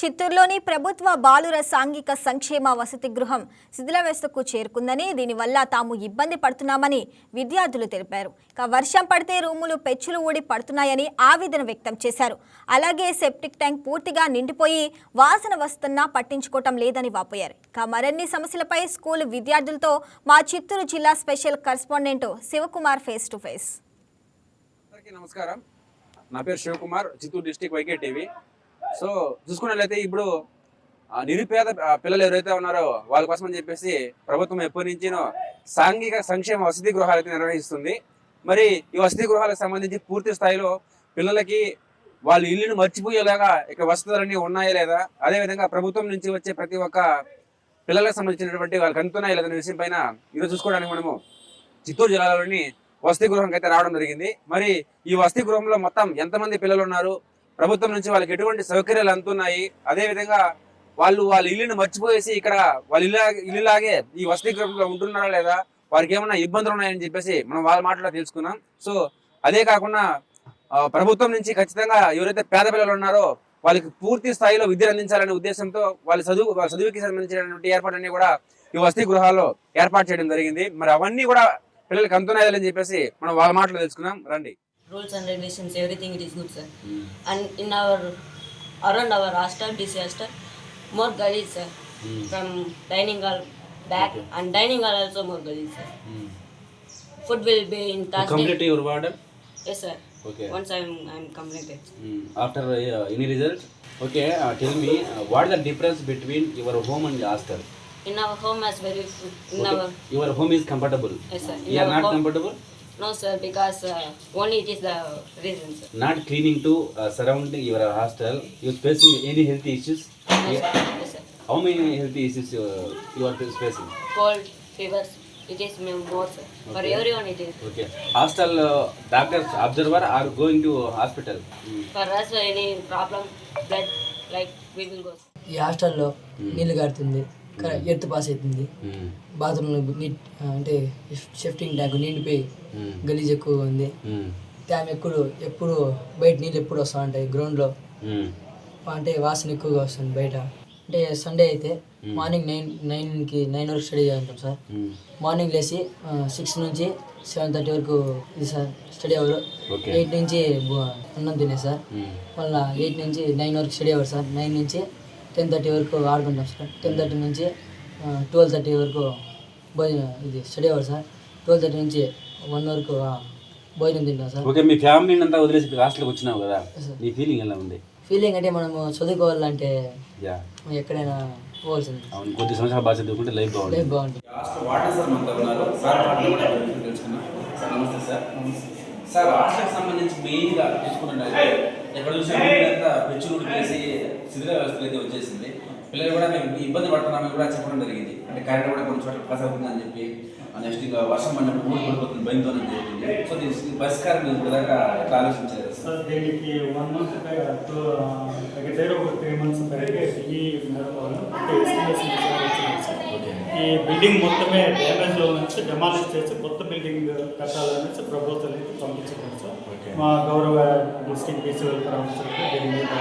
చిత్తూరులోని ప్రభుత్వ బాలుర సాంఘిక సంక్షేమ వసతి గృహం శిథిలావస్థకు చేరుకుందని, దీనివల్ల తాము ఇబ్బంది పడుతున్నామని విద్యార్థులు తెలిపారు. వర్షం పడితే రూములు పెచ్చులు ఊడి పడుతున్నాయని ఆవేదన వ్యక్తం చేశారు. అలాగే సెప్టిక్ ట్యాంక్ పూర్తిగా నిండిపోయి వాసన వస్తున్నా పట్టించుకోవటం లేదని వాపోయారు. మరిన్ని సమస్యలపై స్కూల్ విద్యార్థులతో మా చిత్తూరు జిల్లా special correspondent Shivakumar face to face. నమస్కారం, నా పేరు Shivakumar, Chittoor district YK TV. So చూసుకున్నట్లయితే ఇప్పుడు నిరుపేద పిల్లలు ఎవరైతే ఉన్నారో వాళ్ళ కోసం అని చెప్పేసి ప్రభుత్వం ఎప్పటి నుంచినో సాంఘిక సంక్షేమ వసతి గృహాలు అయితే నిర్వహిస్తుంది. మరి ఈ వసతి గృహాలకు సంబంధించి పూర్తి స్థాయిలో పిల్లలకి వాళ్ళ ఇల్లును మర్చిపోయేలాగా ఇక్కడ వసతులన్నీ ఉన్నాయా లేదా, అదేవిధంగా ప్రభుత్వం నుంచి వచ్చే ప్రతి ఒక్క పిల్లలకు సంబంధించినటువంటి వాళ్ళకి అందుతున్నాయా లేదనే విషయం పైన ఈరోజు చూసుకోవడానికి మనము చిత్తూరు జిల్లాలోని వసతి గృహంకి అయితే రావడం జరిగింది. మరి ఈ వసతి గృహంలో మొత్తం ఎంతమంది పిల్లలు ఉన్నారు, ప్రభుత్వం నుంచి వాళ్ళకి ఎటువంటి సౌకర్యాలు అందుతున్నాయి, అదేవిధంగా వాళ్ళ ఇల్లుని మర్చిపోయేసి ఇక్కడ వాళ్ళ ఇల్లులాగే ఈ వసతి గృహంలో ఉంటున్నారా లేదా, వారికి ఏమైనా ఇబ్బందులు ఉన్నాయని చెప్పేసి మనం వాళ్ళ మాటలో తెలుసుకున్నాం. సో అదే కాకుండా ప్రభుత్వం నుంచి ఖచ్చితంగా ఎవరైతే పేద పిల్లలు ఉన్నారో వాళ్ళకి పూర్తి స్థాయిలో విద్యను అందించాలనే ఉద్దేశంతో వాళ్ళ చదువుకి సంబంధించినటువంటి ఏర్పాట్లన్నీ కూడా ఈ వసతి గృహాల్లో ఏర్పాటు చేయడం జరిగింది. మరి అవన్నీ కూడా పిల్లలకి అందుతున్నాయని చెప్పేసి మనం వాళ్ళ మాటలో తెలుసుకున్నాం. రండి. Rules and regulations, everything it is good, sir. And in around our hostel, DC hostel, more gullies, sir. From dining hall back and dining hall also more gullies, sir. Food will be in Thursday. Complete your order? Yes, sir. Okay. Once I'm completed. After any result? Okay. Tell me what is the difference between your home and hostel? In our home as very your home is comfortable. Yes, sir. You are not comfortable? No, sir, because only it is the reason, sir. Not cleaning to surrounding your hostel. You facing any health issues? No, sir. Yes, sir. How many health issues you are facing? Cold, fevers, it is more, sir. Okay. For everyone it is. Okay. Hostel doctors observer are going to hospital. For us any problem, blood, like we will go. ఈ హాస్టల్లో నీళ్ళు కారుతుంది, ఎత్తు pass అవుతుంది, బాత్రూంలో అంటే shifting tank నిండిపోయి గలీజ్ ఎక్కువగా ఉంది. ట్యామ్ ఎప్పుడు బయట నీళ్ళు ఎప్పుడు వస్తూ ఉంటాయి గ్రౌండ్లో, అంటే వాసన ఎక్కువగా వస్తుంది బయట. అంటే సండే అయితే మార్నింగ్ 9 వరకు స్టడీ చేస్తుంటాం సార్. మార్నింగ్ లేచి 6 నుంచి 7:30 వరకు ఇది సార్ స్టడీ అవర్. 8 నుంచి అన్నం తినే సార్. మళ్ళీ 8 నుంచి 9 వరకు స్టడీ అవర్ సార్. 9 నుంచి 10:30 వరకు ఆడుకుంటాం సార్. 10:30 నుంచి 12:30 వరకు భోజనం ఇది స్టడీ అవర్ సార్. 12:30 నుంచి 1 వరకు భోజనం తింటాం సార్. ఓకే, మీ ఫ్యామిలీని అంతా వదిలేసి హాస్టల్కి వచ్చినావు కదా, నీ ఫీలింగ్ ఎలా ఉంది? ఫీలింగ్ అంటే మనము చదువుకోవాలంటే ఎక్కడైనా పోవాల్సింది. అవును, కొద్ది సంవత్సరాలు బాగా చదువుకుంటే లైఫ్ బాగుంటుంది. నమస్తే సార్. సార్, హాస్టల్కి సంబంధించి మెయిన్గా తీసుకున్నట్లయితే ఎక్కడ చూసినా పెచ్చులు ఉడికేసి శిథిల వ్యవస్థలు అయితే వచ్చేసింది. పిల్లలు కూడా మేము ఇబ్బంది పడుతున్నామని కూడా చెప్పడం జరిగింది. అంటే కరెంట్ కూడా కొన్ని చోట్ల పాస్ అవుతుందని చెప్పి, నెక్స్ట్ ఇంకా వర్షం పడినప్పుడు మూడు పడిపోతుంది భయంతో అని చెప్పింది. సో దీనికి పరిష్కారం మీరు విధంగా ఎట్లా ఆలోచించారు సార్? దీనికి 1 month దగ్గర ఒక 3 months ఈ ఈ బిల్డింగ్ మొత్తమే డ్యామేజ్లో నుంచి డెమాలిష్ చేసి కొత్త బిల్డింగ్ కట్టాలనేసి ప్రపోజల్ అయితే పంపించారు సార్. మా గౌరవ డిస్ట్రిక్ట్ బీసీ వెల్ఫేర్ ఆఫీసర్కి దీని మీద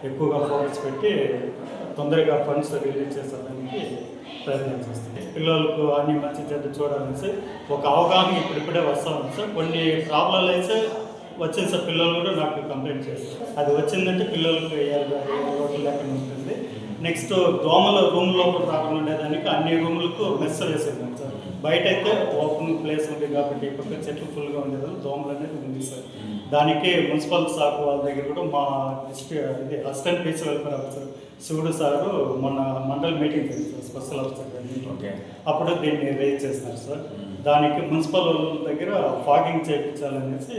ఎక్కువగా ఫోకస్ పెట్టి తొందరగా ఫండ్స్ రిలీజ్ చేసేదానికి ప్రయత్నం చేస్తుంది. పిల్లలకు అన్ని మంచి చెడ్డ చూడాలని ఒక అవగాహన ఇప్పుడిప్పుడే వస్తూ ఉంది సార్. కొన్ని ప్రాబ్లంలు అయితే వచ్చింది సార్, పిల్లలు కూడా నాకు కంప్లైంట్ చేస్తారు. అది వచ్చిందంటే పిల్లలకు లోటు లేకుండా ఉంటుంది. నెక్స్ట్ దోమలు రూమ్ లోపల రాకుండా ఉండేదానికి అన్ని రూములకు మెస్ వేసేదాం సార్. బయట అయితే ఓపెన్ ప్లేస్ ఉంది కాబట్టి పక్కన చెట్లు ఫుల్గా ఉండేదాన్ని దోమలు అనేది ఉంది సార్. దానికి మున్సిపల్ శాఖ వాళ్ళ దగ్గర కూడా మా ఇది అసిస్టెంట్ బీసీ వెల్ఫేర్ ఆఫీసర్ శివుడు సారు మొన్న మండల్ మీటింగ్ చేశారు సార్, స్పెషల్ ఆఫీసర్ గారిని. అప్పుడు దీన్ని రేజ్ చేస్తున్నారు సార్. దానికి మున్సిపల్ దగ్గర ఫాగింగ్ చేయించాలనేసి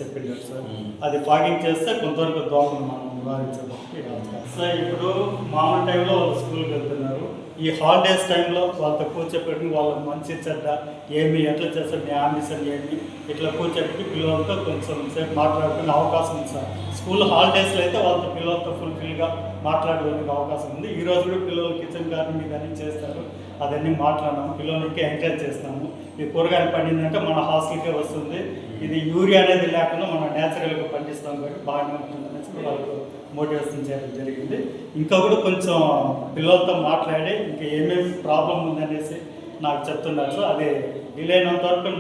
చెప్పిండారు సార్. అది ఫాగింగ్ చేస్తే కొంతవరకు దోమలు మనం నివారించడానికి సార్. ఇప్పుడు మామూలు టైంలో వాళ్ళు స్కూల్కి వెళ్తున్నారు. ఈ హాలిడేస్ టైంలో వాళ్ళతో కూర్చోపెట్టి వాళ్ళకి మంచి చెడ్డ ఏమి ఎట్లా చేస్తారు, మీ ఆంబిషన్ ఏమి ఇట్లా కూర్చోపెట్టి పిల్లలతో కొంచెం సేపు మాట్లాడుకునే అవకాశం ఉంది సార్. స్కూల్ హాలిడేస్లో అయితే వాళ్ళతో పిల్లలతో ఫుల్ఫిల్గా మాట్లాడుకునే అవకాశం ఉంది. ఈరోజు కూడా పిల్లలు కిచెన్ గార్డెనింగ్ కానీ చేస్తారు, అదన్నీ మాట్లాడినాము, పిల్లలకి ఎంకరేజ్ చేస్తున్నాము. ఈ కూరగాయలు పండిందంటే మన హాస్టల్కే వస్తుంది, ఇది యూరియా అనేది లేకుండా మనం న్యాచురల్గా పండిస్తాం కాబట్టి బాగానే ఉంటుంది అనేసి వాళ్ళకు మోటివేషన్ చేయడం జరిగింది. ఇంకా కూడా కొంచెం పిల్లలతో మాట్లాడి ఇంకా ఏమేమి ప్రాబ్లం ఉందనేసి నాకు చెప్తున్నారు. సో అది వీలైనంత వరకు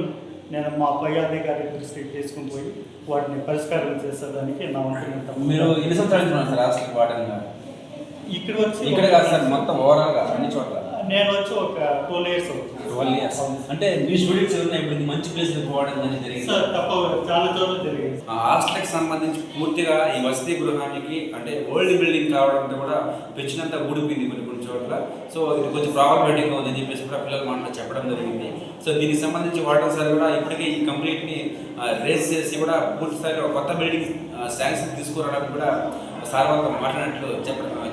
నేను మా పై అధికారి దృష్టికి తీసుకుని పోయి వాటిని పరిష్కారం చేసేదానికి నా వంతు. మీరు ఎన్ని సంవత్సరాలు సార్ హాస్టల్కి వాడడంగా? ఇక్కడ కాదు సార్, మొత్తం ఓవరాల్గా అన్ని చోట్ల నేను వచ్చి ఒక 12 years అవుతుంది. 12 years. అంటే మీ స్టూడెంట్స్ ఎవరైనా ఇప్పుడు మంచి ప్లేస్ పోవడం జరిగింది సార్ తప్ప చాలా చోట్ల జరిగింది. హాస్టల్కి సంబంధించి పూర్తిగా ఈ వసతి గృహానికి అంటే ఓల్డ్ బిల్డింగ్ కావడంతో కూడా పెచ్చినంతా ఊడిపోయింది కొన్ని చోట్ల. సో ఇది కొంచెం ప్రాబ్లమేటిక్గా ఉందని చెప్పేసి కూడా పిల్లల మాటలు చెప్పడం జరిగింది. సో దీనికి సంబంధించి వాటర్ సార్ కూడా ఇప్పటికే ఈ కంప్లీట్ని రేస్ చేసి కూడా పూర్తి స్థాయిలో కొత్త బిల్డింగ్ శాంక్షన్ తీసుకురావడానికి కూడా సార్ వాళ్ళతో మాట్లాడినట్లు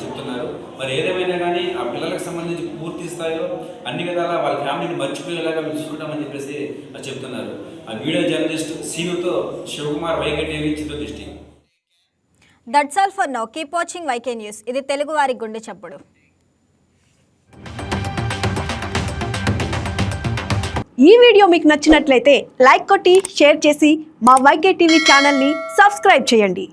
చెప్తున్నారు. మరి ఏదేమైనా కానీ ఆ పిల్లలకు సంబంధించి పూర్తి స్థాయిలో అన్ని విధాలా వాళ్ళ ఫ్యామిలీని మర్చిపోయేలాగా మేము చూసుకుంటామని చెప్పేసి చెప్తున్నారు. ఆ వీడియో జర్నలిస్ట్ సీనుతో Shivakumar, YK TV, Chittoor district. That's all for now. Keep watching YK news. ఇది తెలుగు వారి గుండె చప్పుడు. ఈ వీడియో మీకు నచ్చినట్లయితే లైక్ కొట్టి షేర్ చేసి మా వైకే టీవీ ఛానల్ని సబ్స్క్రైబ్ చేయండి.